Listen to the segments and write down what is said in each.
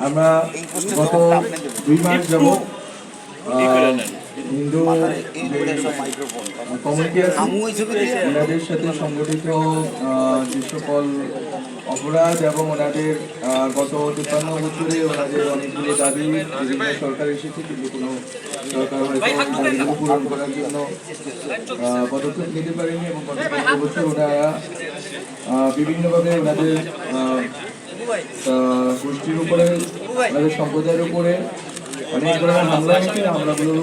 আমরা গত 2 মাস যাবৎ হিন্দু কমিউনিটি আছে ওনাদের সাথে সংগঠিত যে সকল অপরাধ এবং ওনাদের গত 53 বছরে ওনাদের অনেকগুলি দাবি বিভিন্ন সরকার এসেছে, কিন্তু কোনো সরকার হয়তো দাবিগুলো পূরণ করার জন্য পদক্ষেপ নিতে পারেনি। এবং গত 15 বছর ওনারা বিভিন্নভাবে ওনাদের গোষ্ঠীর উপরে, ওনাদের সম্প্রদায়ের উপরে অনেক ধরনের হামলা হয়েছে। হামলাগুলো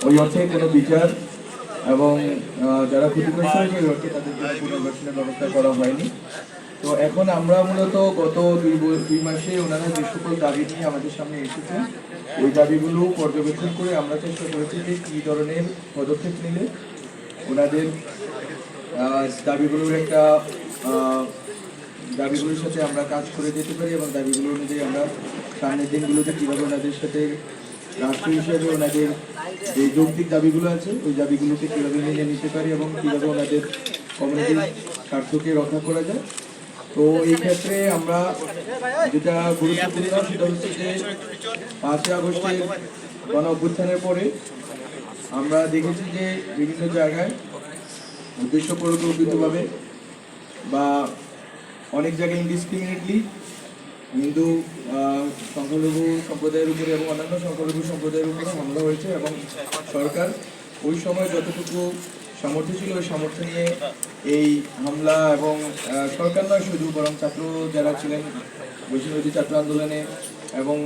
ওই অর্থে কোনো বিচার এবং যারা ক্ষতিগ্রস্ত হয়েছে ওই অর্থে তাদের জন্য পুনর্বাসনের ব্যবস্থা করা হয়নি। তো এখন আমরা মূলত গত 2 মাসে ওনারা যে সকল দাবি নিয়ে আমাদের সামনে এসেছেন, ওই দাবিগুলো পর্যবেক্ষণ করে আমরা চেষ্টা করেছি যে কী ধরনের পদক্ষেপ নিলে ওনাদের দাবিগুলোর একটা দাবিগুলোর সাথে আমরা কাজ করে যেতে পারি এবং দাবিগুলো অনুযায়ী আমরা সামনের দিনগুলোতে কীভাবে ওনাদের সাথে রাষ্ট্র হিসেবে ওনাদের যে যৌক্তিক দাবিগুলো আছে ওই দাবিগুলোকে কীভাবে মেনে নিতে পারি এবং কীভাবে ওনাদের কমিউনিটির স্বার্থকে রক্ষা করা যায়। তো এই ক্ষেত্রে আমরা যেটা গুরুত্বপূর্ণ সেটা হচ্ছে যে 5ই আগস্টের গণ অভ্যুত্থানের পরে আমরা দেখেছি যে বিভিন্ন জায়গায় উদ্দেশ্য পরিকল্পিতভাবে বা অনেক জায়গায় ইনডিসক্রিমিনেটলি হিন্দু সংখ্যালঘু সম্প্রদায়ের উপরে এবং অন্যান্য সংখ্যালঘু সম্প্রদায়ের উপরে হামলা হয়েছে এবং সরকার ওই সময় যতটুকু সামর্থ্য ছিল ওই সামর্থ্য নিয়ে এই হামলা এবং সরকার নয় শুধু, বরং ছাত্র যারা ছিলেন বৈষম্যবিরোধী ছাত্র আন্দোলনে এবং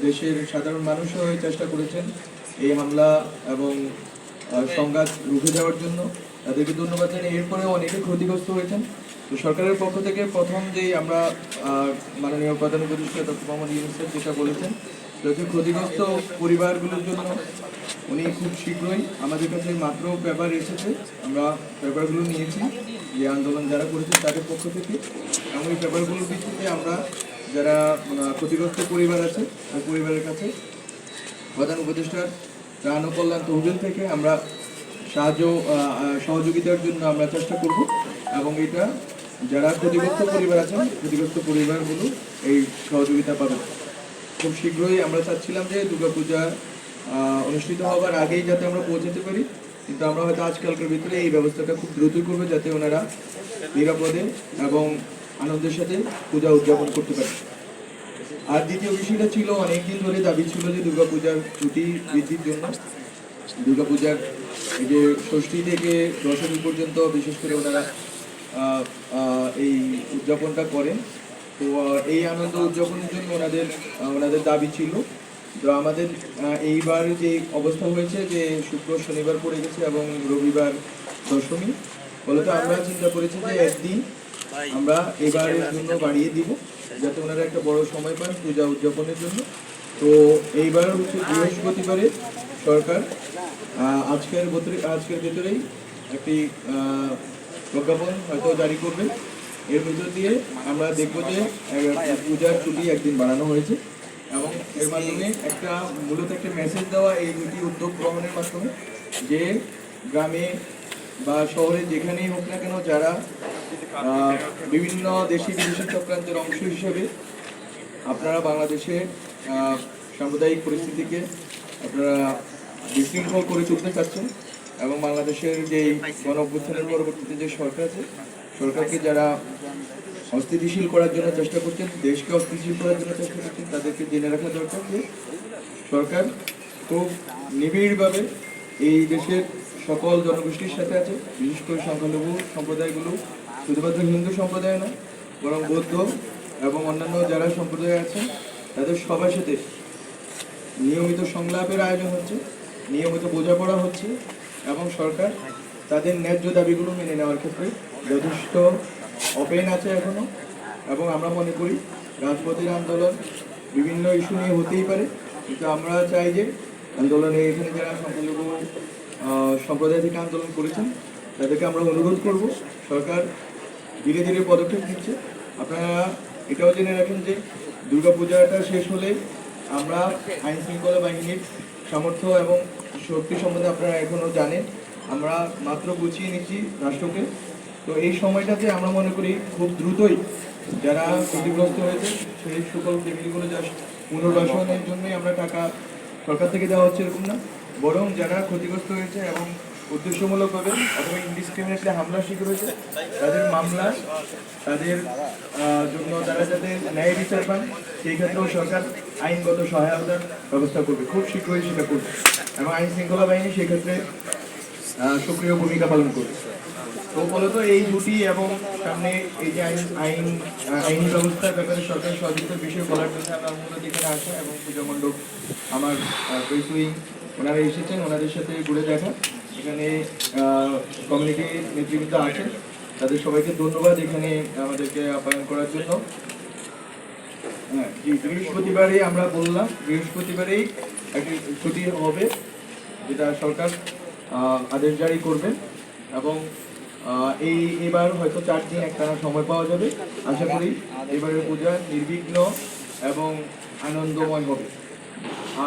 দেশের সাধারণ মানুষও চেষ্টা করেছেন এই হামলা এবং সংঘাত রুখে যাওয়ার জন্য, তাদেরকে ধন্যবাদ জানাই। এরপরেও অনেকে ক্ষতিগ্রস্ত হয়েছেন। তো সরকারের পক্ষ থেকে প্রথম যেই আমরা মাননীয় প্রধান উপদেষ্টা ডক্টর মোহাম্মদ ইউনূস যেটা বলেছেন, যাতে ক্ষতিগ্রস্ত পরিবারগুলোর জন্য উনি খুব শীঘ্রই আমাদের কাছে মাত্র পেপার এসেছে, আমরা পেপারগুলো নিয়েছি যে আন্দোলন যারা করেছে তাদের পক্ষ থেকে, এবং এই পেপারগুলোর ভিত্তিতে আমরা যারা ক্ষতিগ্রস্ত পরিবার আছে ওই পরিবারের কাছে প্রধান উপদেষ্টার ত্রাণ ও কল্যাণ তহবিল থেকে আমরা সহযোগিতার জন্য আমরা চেষ্টা করব। এবং এটা যারা ক্ষতিগ্রস্ত পরিবার আছেন ক্ষতিগ্রস্ত পরিবারগুলো এই সহযোগিতা পাবেন। খুব শীঘ্রই আমরা চাচ্ছিলাম যে দুর্গাপূজা অনুষ্ঠিত হওয়ার আগেই যাতে আমরা পৌঁছাতে পারি, কিন্তু আমরা হয়তো আজকালকার ভিতরে এই ব্যবস্থাটা খুব দ্রুতই করবে যাতে ওনারা নিরাপদে এবং আনন্দের সাথে পূজা উদযাপন করতে পারে। আর দ্বিতীয় বিষয়টা ছিল, অনেকদিন ধরে দাবি ছিল যে দুর্গাপূজার ছুটি বৃদ্ধির জন্য দুর্গাপূজার এই যে ষষ্ঠী থেকে দশমী পর্যন্ত বিশেষ করে ওনারা এই উদযাপনটা করেন। তো এই আনন্দ উদযাপনের জন্য ওনাদের দাবি ছিল। তো আমাদের এইবার যে অবস্থা হয়েছে যে শুক্র শনিবার পড়ে গেছে এবং রবিবার দশমী, ফলত আমরা চিন্তা করেছি যে একদিন আমরা এবারের জন্য বাড়িয়ে দিব যাতে ওনারা একটা বড় সময় পান পূজা উদযাপনের জন্য। তো এইবার হচ্ছে বৃহস্পতিবারে সরকার আজকের ভেতরেই একটি প্রজ্ঞাপন হয়তো জারি করবে। এর ভিতর দিয়ে আমরা দেখবো যে পূজার ছুটি একদিন বাড়ানো হয়েছে এবং এর মাধ্যমে মূলত একটা মেসেজ দেওয়া এই দুটি উদ্যোগ গ্রহণের মাধ্যমে যে গ্রামে বা শহরে যেখানেই হোক না কেন যারা বিভিন্ন দেশি বিদেশি চক্রান্তের অংশ হিসেবে আপনারা বাংলাদেশের সাম্প্রদায়িক পরিস্থিতিকে আপনারা বিশৃঙ্খল করে তুলতে চাচ্ছেন এবং বাংলাদেশের যে গণ অভ্যুত্থানের পরবর্তীতে যে সরকার আছে সরকারকে যারা অস্থিতিশীল করার জন্য চেষ্টা করছেন, দেশকে অস্থিতিশীল করার জন্য চেষ্টা করছেন, তাদেরকে জেনে রাখা দরকার যে সরকার খুব নিবিড়ভাবে এই দেশের সকল জনগোষ্ঠীর সাথে আছে। বিশেষ করে সংখ্যালঘু সম্প্রদায়গুলো, শুধুমাত্র হিন্দু সম্প্রদায় নয় বরং বৌদ্ধ এবং অন্যান্য যারা সম্প্রদায় আছেন তাদের সবার সাথে নিয়মিত সংলাপের আয়োজন হচ্ছে, নিয়মিত বোঝাপড়া হচ্ছে এবং সরকার তাদের ন্যায্য দাবিগুলো মেনে নেওয়ার ক্ষেত্রে যথেষ্ট ওপেন আছে এখনও। এবং আমরা মনে করি রাজপথের আন্দোলন বিভিন্ন ইস্যু নিয়ে হতেই পারে, কিন্তু আমরা চাই যে আন্দোলনে এখানে যারা সংখ্যালঘু সম্প্রদায় থেকে আন্দোলন করেছেন তাদেরকে আমরা অনুরোধ করব, সরকার ধীরে ধীরে পদক্ষেপ নিচ্ছে। আপনারা এটাও জেনে রাখেন যে দুর্গাপূজাটা শেষ হলে আমরা আইন শৃঙ্খলা বাহিনীর সামর্থ্য এবং শক্তি সম্বন্ধে আপনারা এখনও জানেন, আমরা মাত্র গুছিয়ে নিচ্ছি রাষ্ট্রকে। তো এই সময়টাতে আমরা মনে করি খুব দ্রুতই যারা ক্ষতিগ্রস্ত হয়েছে সেই সকল ফ্যামিলিগুলো জাস্ট পুনর্বাসনের জন্যই আমরা টাকা সরকার থেকে দেওয়া হচ্ছে এরকম না, বরং যারা ক্ষতিগ্রস্ত হয়েছে এবং উদ্দেশ্যমূলকভাবে অথবা ইনডিসক্রিমিনেটলি হামলার শিকার হয়েছে তাদের মামলা, তাদের জন্য তারা যাতে ন্যায় বিচার পান সেই ক্ষেত্রেও সরকার আইনগত সহায়তার ব্যবস্থা করবে, খুব শীঘ্রই সেটা করবে এবং আইন শৃঙ্খলা বাহিনী সেক্ষেত্রে সক্রিয় ভূমিকা পালন করবে। তো মূলত এই দুটি এবং সামনে এই যে আইনি ব্যবস্থার ব্যাপারে সরকারি সহযোগিতার বিষয় বলার জন্য আমরা মূলত এখানে আসা এবং পূজা মণ্ডপ আমার প্রেস উইং ওনারা এসেছেন, ওনাদের সাথে ঘুরে দেখা। এখানে কমিউনিটি নেতৃবৃন্দ আছেন, তাদের সবাইকে ধন্যবাদ এখানে আমাদেরকে আপ্যায়ন করার জন্য। হ্যাঁ, বৃহস্পতিবারই আমরা বললাম, বৃহস্পতিবারেই একটি ছুটি হবে যেটা সরকার আদেশ জারি করবেন এবং এবার হয়তো 4 দিন একটানা সময় পাওয়া যাবে। আশা করি এবারের পূজা নির্বিঘ্ন এবং আনন্দময় হবে।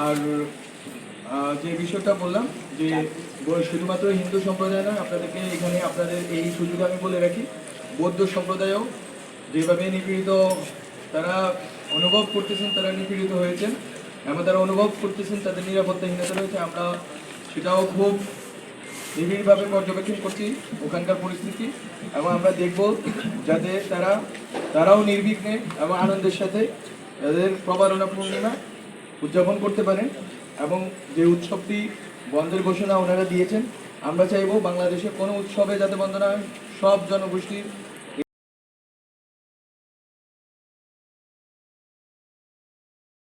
আর যে বিষয়টা বললাম যে শুধুমাত্র হিন্দু সম্প্রদায় নয়, আপনাদেরকে এখানে আপনাদের এই সুযোগ আমি বলে রাখি, বৌদ্ধ সম্প্রদায়ও যেভাবে নিপীড়িত তারা অনুভব করতেছেন, তারা নিপীড়িত হয়েছেন এবং তারা অনুভব করতেছেন তাদের নিরাপত্তাহীনতা রয়েছে, আমরা সেটাও খুব নিবিড়ভাবে পর্যবেক্ষণ করছি ওখানকার পরিস্থিতি এবং আমরা দেখব যাতে তারাও নির্বিঘ্নে এবং আনন্দের সাথে তাদের প্রবারণা পূর্ণিমা উদযাপন করতে পারেন। এবং যে উৎসবটি বন্ধের ঘোষণা ওনারা দিয়েছেন, আমরা চাইব বাংলাদেশে কোনো উৎসবে যাতে বন্ধ না হয়, সব জনগোষ্ঠীর